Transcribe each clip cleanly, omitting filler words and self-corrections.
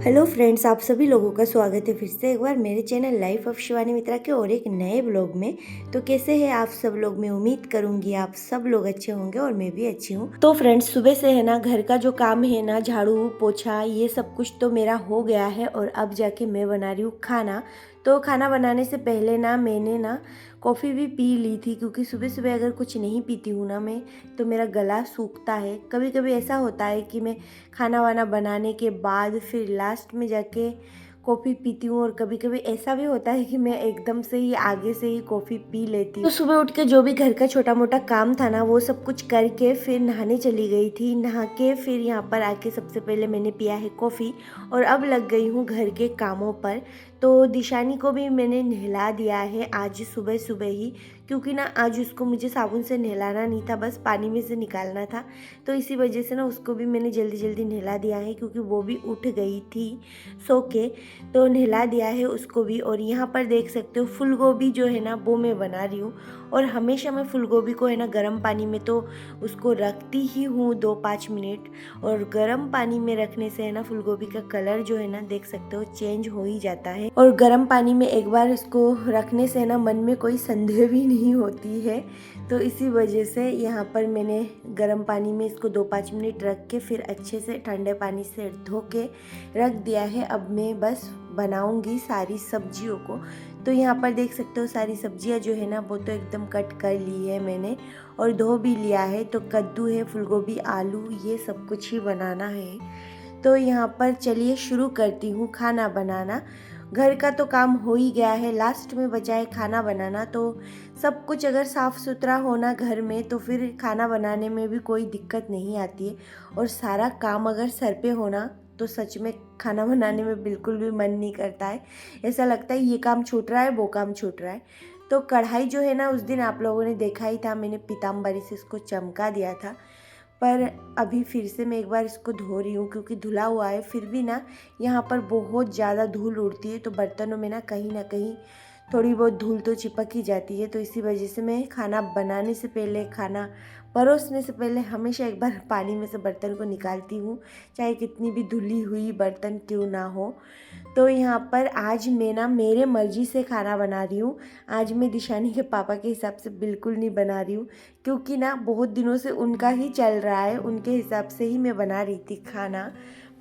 Hello friends, आप सभी लोगों का स्वागत है फिर से एक बार मेरे चैनल लाइफ ऑफ शिवानी मित्रा के और एक नए ब्लॉग में। तो कैसे हैं आप सब लोग? मैं उम्मीद करूंगी आप सब लोग अच्छे होंगे और मैं भी अच्छी हूँ। तो फ्रेंड्स, सुबह से है ना घर का जो काम है ना, झाड़ू पोछा ये सब कुछ तो मेरा हो गया है और अब जाके मैं बना रही हूँ खाना। तो खाना बनाने से पहले ना मैंने ना कॉफ़ी भी पी ली थी, क्योंकि सुबह सुबह अगर कुछ नहीं पीती हूँ ना मैं तो मेरा गला सूखता है। कभी कभी ऐसा होता है कि मैं खाना वाना बनाने के बाद फिर लास्ट में जाके कॉफ़ी पीती हूँ, और कभी कभी ऐसा भी होता है कि मैं एकदम से ही आगे से ही कॉफ़ी पी लेती हूँ। तो सुबह उठ के जो भी घर का छोटा मोटा काम था ना वो सब कुछ करके फिर नहाने चली गई थी। नहा के फिर यहाँ पर आके सबसे पहले मैंने पिया है कॉफ़ी और अब लग गई हूँ घर के कामों पर। तो दिशानी को भी मैंने नहला दिया है आज सुबह सुबह ही, क्योंकि ना आज उसको मुझे साबुन से नहलाना नहीं था, बस पानी में से निकालना था। तो इसी वजह से ना उसको भी मैंने जल्दी जल्दी नहला दिया है, क्योंकि वो भी उठ गई थी सो के। तो नहला दिया है उसको भी। और यहाँ पर देख सकते हो फूल गोभी जो है ना वो मैं बना रही हूँ। और हमेशा मैं फूल गोभी को है ना गर्म पानी में तो उसको रखती ही हूँ 2-5 मिनट। और गर्म पानी में रखने से है ना फूल गोभी का कलर जो है ना देख सकते हो चेंज हो ही जाता है। और गर्म पानी में एक बार इसको रखने से ना मन में कोई संदेह भी नहीं होती है। तो इसी वजह से यहाँ पर मैंने गर्म पानी में इसको 2-5 मिनट रख के फिर अच्छे से ठंडे पानी से धो के रख दिया है। अब मैं बस बनाऊंगी सारी सब्जियों को। तो यहाँ पर देख सकते हो सारी सब्जियाँ जो है ना वो तो एकदम कट कर ली है मैंने और धो भी लिया है। तो कद्दू है, फूलगोभी, आलू, ये सब कुछ ही बनाना है। तो यहाँ पर चलिए शुरू करती हूँ खाना बनाना। घर का तो काम हो ही गया है, लास्ट में बचा है खाना बनाना। तो सब कुछ अगर साफ़ सुथरा होना घर में तो फिर खाना बनाने में भी कोई दिक्कत नहीं आती है। और सारा काम अगर सर पे होना तो सच में खाना बनाने में बिल्कुल भी मन नहीं करता है। ऐसा लगता है ये काम छूट रहा है, वो काम छूट रहा है। तो कढ़ाई जो है ना उस दिन आप लोगों ने देखा ही था, मैंने पीताम्बरी से इसको चमका दिया था। पर अभी फिर से मैं एक बार इसको धो रही हूँ, क्योंकि धुला हुआ है फिर भी ना यहाँ पर बहुत ज़्यादा धूल उड़ती है। तो बर्तनों में ना कहीं थोड़ी बहुत धूल तो चिपक ही जाती है। तो इसी वजह से मैं खाना बनाने से पहले, खाना परोसने से पहले हमेशा एक बार पानी में से बर्तन को निकालती हूँ, चाहे कितनी भी धुली हुई बर्तन क्यों ना हो। तो यहाँ पर आज मैं ना मेरे मर्जी से खाना बना रही हूँ। आज मैं दिशानी के पापा के हिसाब से बिल्कुल नहीं बना रही हूँ, क्योंकि ना बहुत दिनों से उनका ही चल रहा है, उनके हिसाब से ही मैं बना रही थी खाना।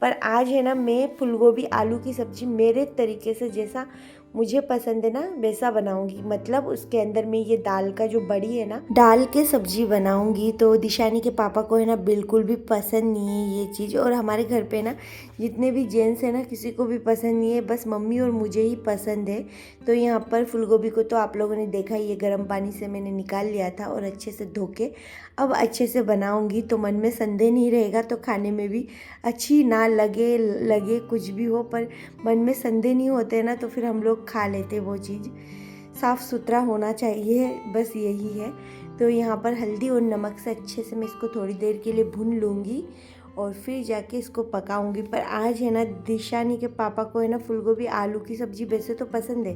पर आज है ना मैं फूलगोभी आलू की सब्ज़ी मेरे तरीके से, जैसा मुझे पसंद है ना वैसा बनाऊंगी। मतलब उसके अंदर में ये दाल का जो बड़ी है ना डाल के सब्जी बनाऊंगी। तो दिशानी के पापा को है ना बिल्कुल भी पसंद नहीं है ये चीज़। और हमारे घर पे ना जितने भी जेंट्स है ना किसी को भी पसंद नहीं है, बस मम्मी और मुझे ही पसंद है। तो यहाँ पर फूलगोभी को तो आप लोगों ने देखा ही है, गर्म पानी से मैंने निकाल लिया था और अच्छे से धो के अब अच्छे से बनाऊंगी। तो मन में संदेह नहीं रहेगा, तो खाने में भी अच्छी ना लगे लगे कुछ भी हो, पर मन में संदेह नहीं होते ना तो फिर हम लोग खा लेते वो चीज़। साफ़ सुथरा होना चाहिए, बस यही है। तो यहाँ पर हल्दी और नमक से अच्छे से मैं इसको थोड़ी देर के लिए भून लूँगी और फिर जाके इसको पकाऊंगी। पर आज है ना दिशानी के पापा को है ना फूलगोभी आलू की सब्ज़ी वैसे तो पसंद है,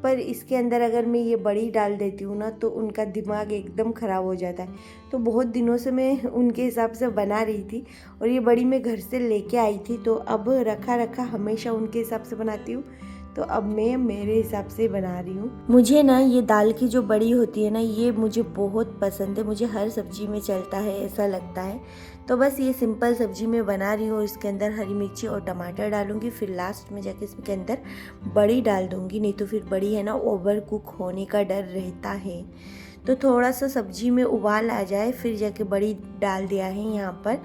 पर इसके अंदर अगर मैं ये बड़ी डाल देती हूँ ना तो उनका दिमाग एकदम ख़राब हो जाता है। तो बहुत दिनों से मैं उनके हिसाब से बना रही थी और ये बड़ी मैं घर से लेके आई थी, तो अब रखा रखा हमेशा उनके हिसाब से बनाती हूँ। तो अब मैं मेरे हिसाब से बना रही हूँ। मुझे ना ये दाल की जो बड़ी होती है ना ये मुझे बहुत पसंद है, मुझे हर सब्जी में चलता है ऐसा लगता है। तो बस ये सिंपल सब्जी मैं बना रही हूँ और इसके अंदर हरी मिर्ची और टमाटर डालूंगी, फिर लास्ट में जाके इसके अंदर बड़ी डाल दूंगी, नहीं तो फिर बड़ी है ना ओवर कुक होने का डर रहता है। तो थोड़ा सा सब्जी में उबाल आ जाए फिर जाके बड़ी डाल दिया है यहाँ पर।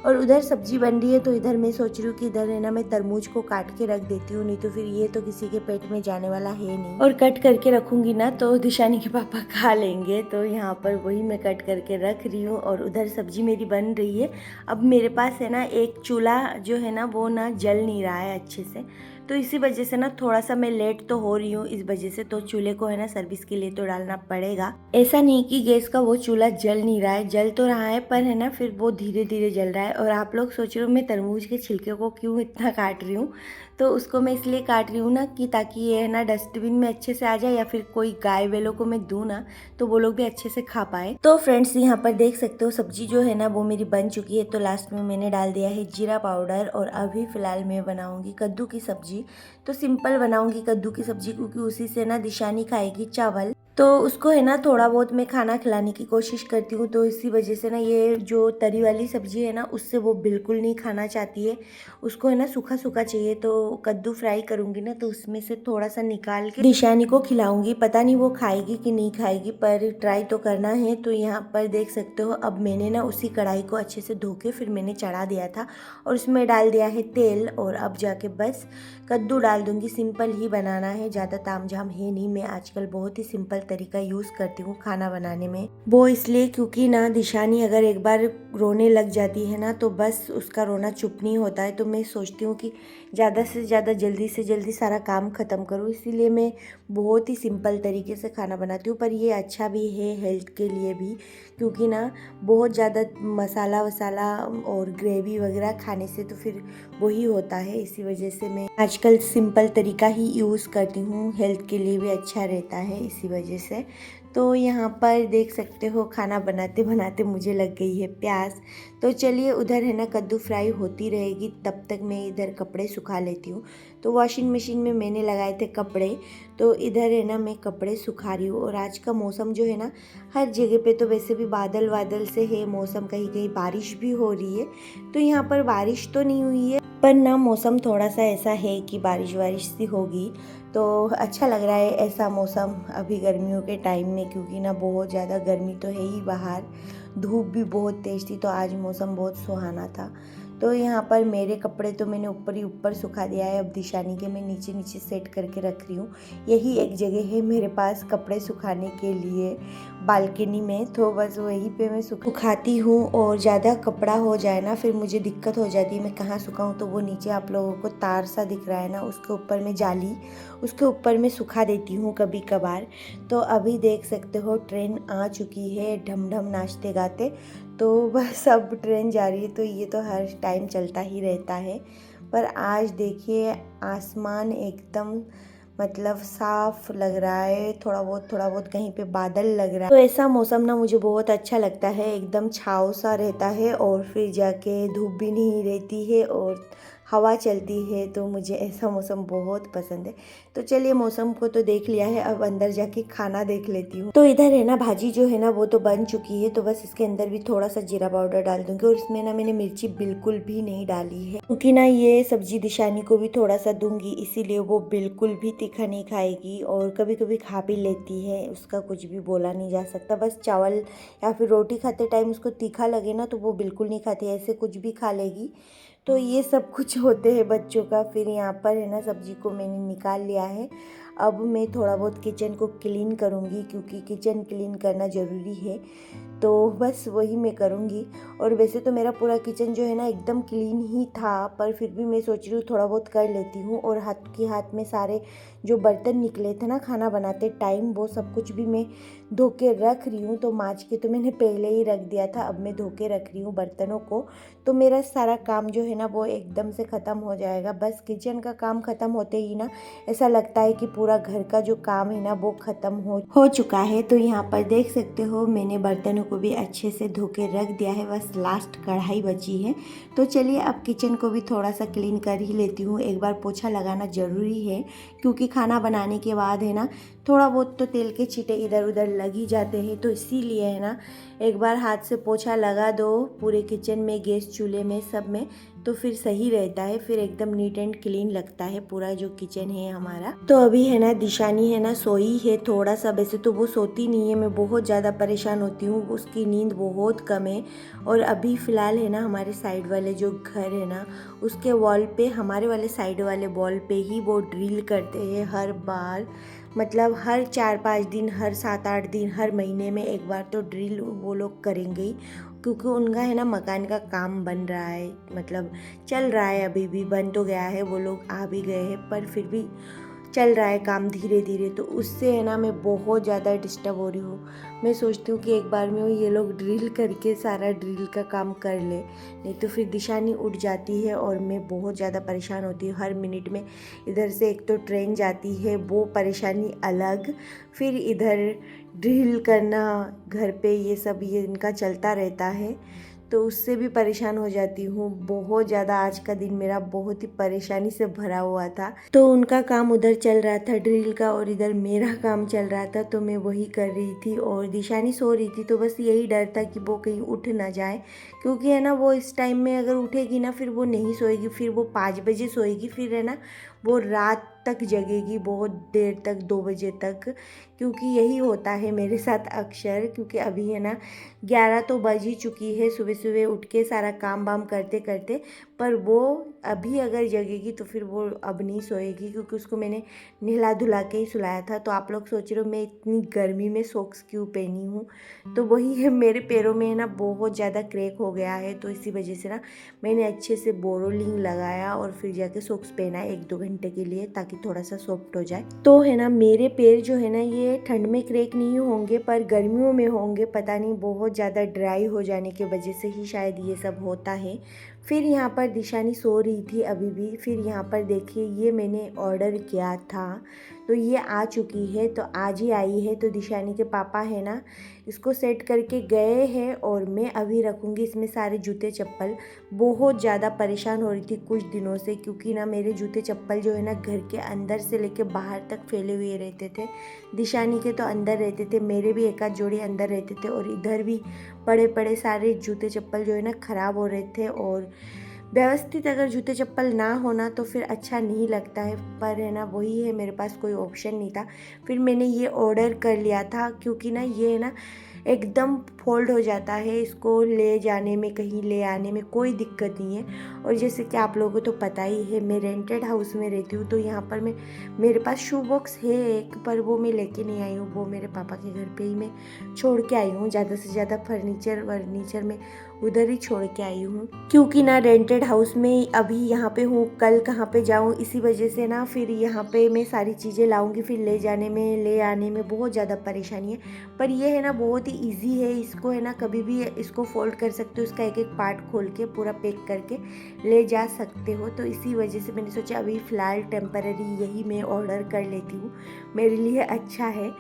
और उधर सब्जी बन रही है तो इधर मैं सोच रही हूँ कि इधर है ना मैं तरबूज को काट के रख देती हूँ, नहीं तो फिर ये तो किसी के पेट में जाने वाला है नहीं, और कट करके रखूँगी ना तो दिशानी के पापा खा लेंगे। तो यहाँ पर वही मैं कट करके रख रही हूँ और उधर सब्जी मेरी बन रही है। अब मेरे पास है ना एक चूल्हा जो है ना वो ना जल नहीं रहा है अच्छे से, तो इसी वजह से ना थोड़ा सा मैं लेट तो हो रही हूँ इस वजह से। तो चूल्हे को है ना सर्विस के लिए तो डालना पड़ेगा। ऐसा नहीं कि गैस का वो चूल्हा जल नहीं रहा है, जल तो रहा है पर है ना फिर वो धीरे धीरे जल रहा है। और आप लोग सोच रहे हो मैं तरबूज के छिलके को क्यों इतना काट रही हूँ, तो उसको मैं इसलिए काट रही हूँ ना कि ताकि ये है ना डस्टबिन में अच्छे से आ जाए, या फिर कोई गाय वेलों को मैं दूँ ना तो वो लोग भी अच्छे से खा पाए। तो फ्रेंड्स यहाँ पर देख सकते हो सब्जी जो है ना वो मेरी बन चुकी है। तो लास्ट में मैंने डाल दिया है जीरा पाउडर, और अभी फ़िलहाल मैं बनाऊँगी कद्दू की सब्जी। तो सिंपल बनाऊँगी कद्दू की सब्जी, क्योंकि उसी से ना दिशानी खाएगी चावल। तो उसको है ना थोड़ा बहुत मैं खाना खिलाने की कोशिश करती हूँ, तो इसी वजह से ना ये जो तरी वाली सब्जी है ना उससे वो बिल्कुल नहीं खाना चाहती है, उसको है ना सूखा सूखा चाहिए। तो कद्दू फ्राई करूँगी ना तो उसमें से थोड़ा सा निकाल के दिशानी को खिलाऊंगी। पता नहीं वो खाएगी कि नहीं खाएगी, पर ट्राई तो करना है। तो यहाँ पर देख सकते हो अब मैंने ना उसी कढ़ाई को अच्छे से धो के फिर मैंने चढ़ा दिया था, और उसमें डाल दिया है तेल, और अब जाके बस कद्दू डाल दूंगी। सिंपल ही बनाना है, ज़्यादा तामझाम है नहीं। मैं आजकल बहुत ही सिंपल तरीका यूज़ करती हूँ खाना बनाने में। वो इसलिए क्योंकि ना दिशानी अगर एक बार रोने लग जाती है ना तो बस उसका रोना चुप नहीं होता है। तो मैं सोचती हूँ कि ज़्यादा से ज़्यादा जल्दी से जल्दी सारा काम ख़त्म करूँ, इसीलिए मैं बहुत ही सिंपल तरीके से खाना बनाती हूँ। पर ये अच्छा भी है हेल्थ के लिए भी, क्योंकि ना बहुत ज़्यादा मसाला वसाला और ग्रेवी वगैरह खाने से तो फिर वही होता है। इसी वजह से मैं आजकल सिंपल तरीका ही यूज़ करती हूँ, हेल्थ के लिए भी अच्छा रहता है इसी वजह से। तो यहाँ पर देख सकते हो खाना बनाते बनाते मुझे लग गई है प्यास। तो चलिए उधर है ना कद्दू फ्राई होती रहेगी, तब तक मैं इधर कपड़े सुखा लेती हूँ। तो वॉशिंग मशीन में मैंने लगाए थे कपड़े, तो इधर है ना मैं कपड़े सुखा रही हूँ। और आज का मौसम जो है ना हर जगह पे तो वैसे भी बादल बादल से है मौसम, कहीं कहीं बारिश भी हो रही है। तो यहाँ पर बारिश तो नहीं हुई है, पर ना मौसम थोड़ा सा ऐसा है कि बारिश वारिश सी होगी। तो अच्छा लग रहा है ऐसा मौसम अभी गर्मियों के टाइम में, क्योंकि ना बहुत ज़्यादा गर्मी तो है ही बाहर, धूप भी बहुत तेज़ थी। तो आज मौसम बहुत सुहाना था। तो यहाँ पर मेरे कपड़े तो मैंने ऊपर ही ऊपर सुखा दिया है, अब दिशानी के मैं नीचे नीचे सेट करके रख रही हूँ। यही एक जगह है मेरे पास कपड़े सुखाने के लिए बालकनी में, तो बस वहीं पे मैं सुखाती हूँ। और ज़्यादा कपड़ा हो जाए ना फिर मुझे दिक्कत हो जाती है मैं कहाँ सुखाऊँ। तो वो नीचे आप लोगों को तार सा दिख रहा है ना, उसके ऊपर मैं जाली, उसके ऊपर मैं सुखा देती हूँ कभी कभार। तो अभी देख सकते हो ट्रेन आ चुकी है ढम ढम नाचते गाते। तो बस अब ट्रेन जा रही है, तो ये तो हर टाइम चलता ही रहता है। पर आज देखिए आसमान एकदम मतलब साफ लग रहा है, थोड़ा बहुत कहीं पे बादल लग रहा है। तो ऐसा मौसम ना मुझे बहुत अच्छा लगता है, एकदम छाँव सा रहता है, और फिर जाके धूप भी नहीं रहती है और हवा चलती है। तो मुझे ऐसा मौसम बहुत पसंद है। तो चलिए मौसम को तो देख लिया है, अब अंदर जाके खाना देख लेती हूँ। तो इधर है ना भाजी जो है ना वो तो बन चुकी है, तो बस इसके अंदर भी थोड़ा सा जीरा पाउडर डाल दूंगी। और इसमें ना मैंने मिर्ची बिल्कुल भी नहीं डाली है, क्योंकि ना ये सब्जी दिशानी को भी थोड़ा सा दूंगी, इसीलिए वो बिल्कुल भी तीखा नहीं खाएगी। और कभी कभी खा भी लेती है, उसका कुछ भी बोला नहीं जा सकता। बस चावल या फिर रोटी खाते टाइम उसको तीखा लगे ना तो वो बिल्कुल नहीं खाती, ऐसे कुछ भी खा लेगी। तो ये सब कुछ होते हैं बच्चों का। फिर यहाँ पर है ना सब्जी को मैंने निकाल लिया है। अब मैं थोड़ा बहुत किचन को क्लीन करूँगी, क्योंकि किचन क्लीन करना ज़रूरी है। तो बस वही मैं करूँगी। और वैसे तो मेरा पूरा किचन जो है ना एकदम क्लीन ही था, पर फिर भी मैं सोच रही हूँ थोड़ा बहुत कर लेती हूँ। और हाथ में सारे जो बर्तन निकले थे ना खाना बनाते टाइम, वो सब कुछ भी मैं धो के रख रही हूँ। तो माँज के तो मैंने पहले ही रख दिया था, अब मैं धो के रख रही हूँ बर्तनों को। तो मेरा सारा काम जो है ना वो एकदम से ख़त्म हो जाएगा। बस किचन का काम ख़त्म होते ही ना ऐसा लगता है कि पूरा घर का जो काम है ना वो ख़त्म हो चुका है। तो यहाँ पर देख सकते हो मैंने बर्तनों को भी अच्छे से धो के रख दिया है, बस लास्ट कढ़ाई बची है। तो चलिए अब किचन को भी थोड़ा सा क्लीन कर ही लेती हूँ। एक बार पोछा लगाना ज़रूरी है, क्योंकि खाना बनाने के बाद है ना थोड़ा बहुत तो तेल के छींटे इधर उधर लग ही जाते हैं। तो इसीलिए है ना एक बार हाथ से पोछा लगा दो पूरे किचन में, गैस चूल्हे में, सब में, तो फिर सही रहता है। फिर एकदम नीट एंड क्लीन लगता है पूरा जो किचन है हमारा। तो अभी है ना दिशानी है ना सोई है थोड़ा सा, वैसे तो वो सोती नहीं है, मैं बहुत ज़्यादा परेशान होती हूँ, उसकी नींद बहुत कम है। और अभी फ़िलहाल है ना हमारे साइड वाले जो घर है ना उसके वॉल पे, हमारे वाले साइड वाले वॉल पे ही वो ड्रिल करते हैं हर बार, मतलब हर 4-5 दिन, हर 7-8 दिन, हर महीने में एक बार तो ड्रिल वो लोग करेंगे ही। क्योंकि उनका है ना मकान का काम बन रहा है, मतलब चल रहा है, अभी भी बन तो गया है, वो लोग आ भी गए हैं, पर फिर भी चल रहा है काम धीरे धीरे, तो उससे है ना मैं बहुत ज़्यादा डिस्टर्ब हो रही हूँ। मैं सोचती हूँ कि एक बार में ये लोग ड्रिल करके सारा ड्रिल का काम कर ले, नहीं तो फिर दिशानी उठ जाती है और मैं बहुत ज़्यादा परेशान होती हूँ हर मिनट में। इधर से एक तो ट्रेन जाती है, वो परेशानी अलग, फिर इधर ड्रिल करना घर पे, ये सब ये इनका चलता रहता है, तो उससे भी परेशान हो जाती हूँ बहुत ज़्यादा। आज का दिन मेरा बहुत ही परेशानी से भरा हुआ था। तो उनका काम उधर चल रहा था ड्रिल का और इधर मेरा काम चल रहा था, तो मैं वही कर रही थी और दिशानी सो रही थी। तो बस यही डर था कि वो कहीं उठ ना जाए, क्योंकि है ना वो इस टाइम में अगर उठेगी ना फिर वो नहीं सोएगी, फिर वो 5 बजे सोएगी, फिर है ना वो रात तक जगेगी बहुत देर तक, 2 बजे तक, क्योंकि यही होता है मेरे साथ अक्सर। क्योंकि अभी है ना 11 तो बज ही चुकी है सुबह सुबह उठ के सारा काम वाम करते करते, पर वो अभी अगर जगेगी तो फिर वो अब नहीं सोएगी, क्योंकि उसको मैंने नहला धुला के ही सुलाया था। तो आप लोग सोच रहे हो मैं इतनी गर्मी में सॉक्स क्यों पहनी हूँ, तो वही है, मेरे पैरों में है ना बहुत ज़्यादा क्रैक हो गया है, तो इसी वजह से ना मैंने अच्छे से बोरोलिन लगाया और फिर जाके सॉक्स पहना 1-2 घंटे के लिए, ताकि थोड़ा सा सॉफ्ट हो जाए। तो है ना मेरे पैर जो है ना ये ठंड में क्रैक नहीं होंगे पर गर्मियों में होंगे, पता नहीं बहुत ज़्यादा ड्राई हो जाने की वजह से ही शायद ये सब होता है। फिर यहाँ पर दिशानी सो रही थी अभी भी। फिर यहाँ पर देखिए ये मैंने ऑर्डर किया था, तो ये आ चुकी है, तो आज ही आई है। तो दिशानी के पापा है ना इसको सेट करके गए हैं और मैं अभी रखूँगी इसमें सारे जूते चप्पल। बहुत ज़्यादा परेशान हो रही थी कुछ दिनों से, क्योंकि ना मेरे जूते चप्पल जो है ना घर के अंदर से लेके बाहर तक फैले हुए रहते थे। दिशानी के तो अंदर रहते थे, मेरे भी एक आध जोड़ी अंदर रहते थे, और इधर भी पड़े पड़े सारे जूते चप्पल जो है ना ख़राब हो रहे थे। और व्यवस्थित अगर जूते चप्पल ना होना तो फिर अच्छा नहीं लगता है, पर है ना वही है, मेरे पास कोई ऑप्शन नहीं था। फिर मैंने ये ऑर्डर कर लिया था, क्योंकि ना ये है ना एकदम फोल्ड हो जाता है, इसको ले जाने में कहीं ले आने में कोई दिक्कत नहीं है। और जैसे कि आप लोगों को तो पता ही है मैं रेंटेड हाउस में रहती हूँ, तो यहाँ पर मेरे पास शू बॉक्स है एक, पर वो मैं लेके नहीं आई हूँ, वो मेरे पापा के घर पे ही मैं छोड़ के आई हूँ। ज़्यादा से ज़्यादा फर्नीचर में उधर ही छोड़ के आई हूँ, क्योंकि ना रेंटेड हाउस में अभी यहाँ पे हूँ, कल कहाँ पे जाऊँ, इसी वजह से ना फिर यहाँ पे मैं सारी चीज़ें लाऊंगी, फिर ले जाने में ले आने में बहुत ज़्यादा परेशानी है। पर ये है ना बहुत ही ईजी है, इसको है ना कभी भी इसको फोल्ड कर सकते हो, इसका एक एक पार्ट खोल के पूरा पैक करके ले जा सकते हो। तो इसी वजह से मैंने सोचा अभी फ़िलहाल टेम्पररी यही मैं ऑर्डर कर लेती हूँ, मेरे लिए अच्छा है।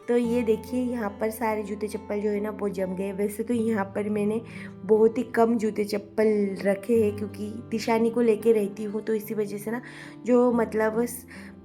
तो ये देखिए यहाँ पर सारे जूते चप्पल जो है ना वो जम गए। वैसे तो यहाँ पर मैंने बहुत ही कम जूते चप्पल रखे हैं, क्योंकि दिशानी को लेके रहती हूँ, तो इसी वजह से ना जो मतलब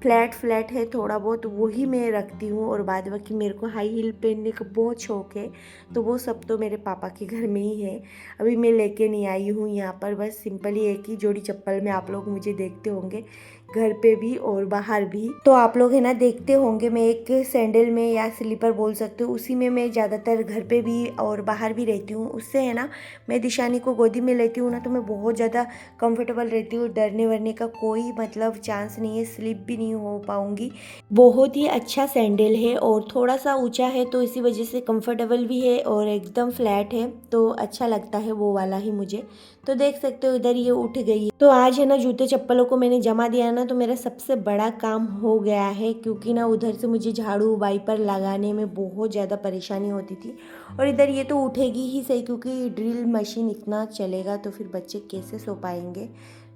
फ्लैट है थोड़ा बहुत वही मैं रखती हूँ, और बाद बाकी मेरे को हाई हील पहनने का बहुत शौक़ है, तो वो सब तो मेरे पापा के घर में ही है। अभी मैं लेके नहीं आई हूँ यहाँ पर, बस सिंपली एक ही जोड़ी चप्पल में आप लोग मुझे देखते होंगे घर पे भी और बाहर भी। तो आप लोग है ना देखते होंगे मैं एक सैंडल में या स्लीपर बोल सकते हो, उसी में मैं ज़्यादातर घर पे भी और बाहर भी रहती हूँ। उससे है ना मैं दिशानी को गोदी में लेती हूँ ना, तो मैं बहुत ज़्यादा कंफर्टेबल रहती हूँ, डरने वरने का कोई मतलब चांस नहीं है, स्लिप भी नहीं हो पाऊँगी। बहुत ही अच्छा सैंडल है और थोड़ा सा ऊंचा है, तो इसी वजह से कंफर्टेबल भी है और एकदम फ्लैट है, तो अच्छा लगता है वो वाला ही मुझे। तो देख सकते हो इधर ये उठ गई है। तो आज है ना जूते चप्पलों को मैंने जमा दिया ना, तो मेरा सबसे बड़ा काम हो गया है, क्योंकि ना उधर से मुझे झाड़ू वाइपर लगाने में बहुत ज़्यादा परेशानी होती थी। और इधर ये तो उठेगी ही सही, क्योंकि ड्रिल मशीन इतना चलेगा तो फिर बच्चे कैसे सो पाएंगे।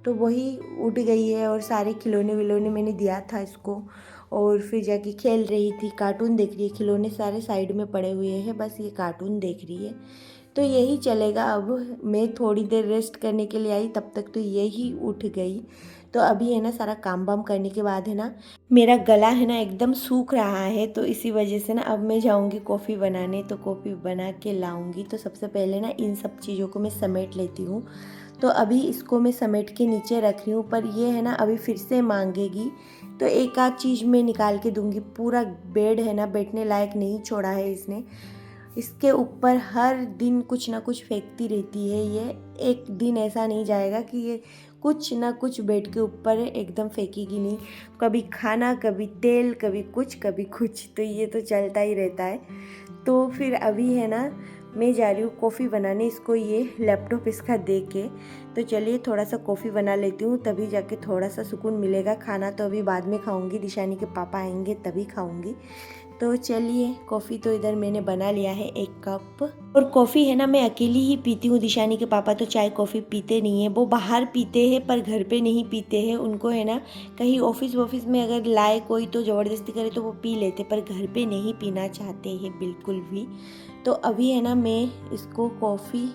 तो वही उठ गई है, और सारे खिलौने विलौने मैंने दिया था इसको, और फिर जाके खेल रही थी, कार्टून देख रही है। खिलौने सारे साइड में पड़े हुए हैं, बस ये कार्टून देख रही है। तो यही चलेगा। अब मैं थोड़ी देर रेस्ट करने के लिए आई, तब तक तो यही उठ गई। तो अभी है ना सारा काम वाम करने के बाद है ना मेरा गला है ना एकदम सूख रहा है, तो इसी वजह से ना अब मैं जाऊंगी कॉफ़ी बनाने, तो कॉफ़ी बना के लाऊंगी। तो सबसे पहले ना इन सब चीज़ों को मैं समेट लेती हूँ। तो अभी इसको मैं समेट के नीचे रख रही हूँ, पर ये है ना अभी फिर से मांगेगी, तो एक आध चीज़ मैं निकाल के दूंगी। पूरा बेड है ना बैठने लायक नहीं छोड़ा है इसने, इसके ऊपर हर दिन कुछ ना कुछ फेंकती रहती है ये। एक दिन ऐसा नहीं जाएगा कि ये कुछ ना कुछ बेड के ऊपर एकदम फेंकेगी नहीं, कभी खाना, कभी तेल, कभी कुछ, तो ये तो चलता ही रहता है। तो फिर अभी है ना मैं जा रही हूँ कॉफ़ी बनाने, इसको ये लैपटॉप इसका दे के। तो चलिए थोड़ा सा कॉफ़ी बना लेती हूँ, तभी जाके थोड़ा सा सुकून मिलेगा। खाना तो अभी बाद में खाऊंगी, दिशानी के पापा आएंगे तभी खाऊंगी। तो चलिए कॉफ़ी तो इधर मैंने बना लिया है 1 कप। और कॉफ़ी है ना मैं अकेली ही पीती हूँ, दिशानी के पापा तो चाय कॉफ़ी पीते नहीं है। वो बाहर पीते हैं पर घर पे नहीं पीते हैं। उनको है ना कहीं ऑफिस वॉफिस में अगर लाए कोई तो ज़बरदस्ती करे तो वो पी लेते, पर घर पे नहीं पीना चाहते हैं बिल्कुल भी। तो अभी है ना मैं इसको कॉफ़ी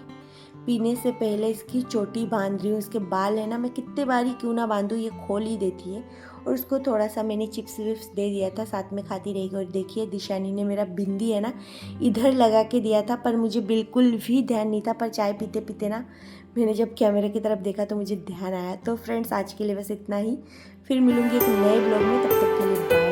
पीने से पहले इसकी चोटी बांध रही हूँ। इसके बाल है ना, मैं कितने बार ही क्यों ना बांधूँ, ये खोल ही देती है। और उसको थोड़ा सा मैंने चिप्स विप्स दे दिया था, साथ में खाती रहेगी। और देखिए दिशानी ने मेरा बिंदी है ना इधर लगा के दिया था, पर मुझे बिल्कुल भी ध्यान नहीं था। पर चाय पीते पीते ना मैंने जब कैमरे की तरफ देखा तो मुझे ध्यान आया। तो फ्रेंड्स आज के लिए बस इतना ही, फिर मिलूंगी एक नए ब्लॉग में, तब तक के लिए बाय।